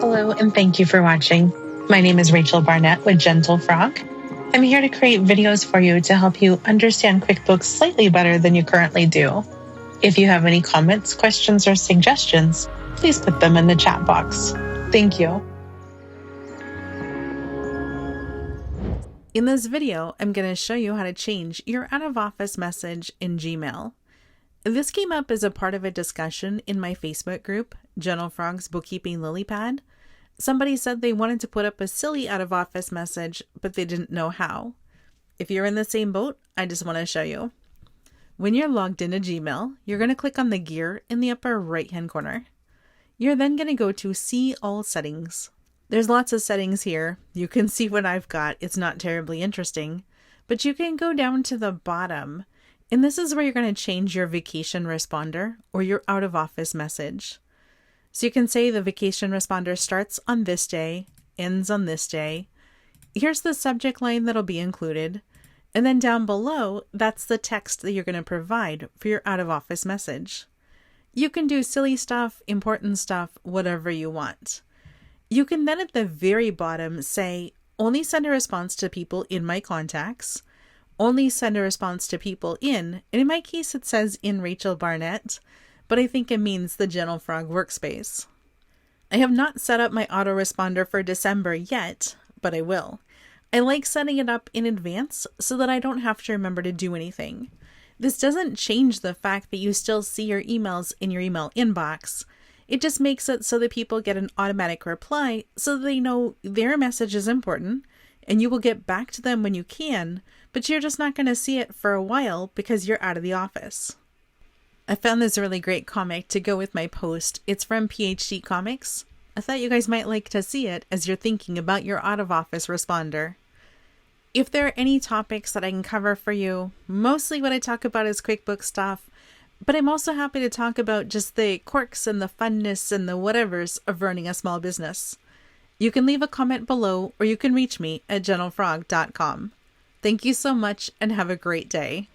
Hello, and thank you for watching. My name is Rachel Barnett with Gentle Frog. I'm here to create videos for you to help you understand QuickBooks slightly better than you currently do. If you have any comments, questions, or suggestions, please put them in the chat box. Thank you. In this video, I'm going to show you how to change your out-of-office message in Gmail. This came up as a part of a discussion in my Facebook group, Gentle Frog's Bookkeeping Lily Pad. Somebody said they wanted to put up a silly out-of-office message, but they didn't know how. If you're in the same boat, I just want to show you. When you're logged into Gmail, you're going to click on the gear in the upper right-hand corner. You're then going to go to See All Settings. There's lots of settings here. You can see what I've got. It's not terribly interesting, but you can go down to the bottom, and this is where you're going to change your vacation responder or your out-of-office message. So you can say the vacation responder starts on this day, ends on this day. Here's the subject line that'll be included. And then down below, that's the text that you're going to provide for your out-of-office message. You can do silly stuff, important stuff, whatever you want. You can then at the very bottom say, only send a response to people in my contacts, only send a response to people and in my case it says in Rachel Barnett, but I think it means the Gentle Frog workspace. I have not set up my autoresponder for December yet, but I will. I like setting it up in advance so that I don't have to remember to do anything. This doesn't change the fact that you still see your emails in your email inbox. It just makes it so that people get an automatic reply so they know their message is important and you will get back to them when you can, but you're just not going to see it for a while because you're out of the office. I found this really great comic to go with my post. It's from PhD Comics. I thought you guys might like to see it as you're thinking about your out-of-office responder. If there are any topics that I can cover for you, mostly what I talk about is QuickBooks stuff, but I'm also happy to talk about just the quirks and the funness and the whatevers of running a small business. You can leave a comment below or you can reach me at gentlefrog.com. Thank you so much and have a great day.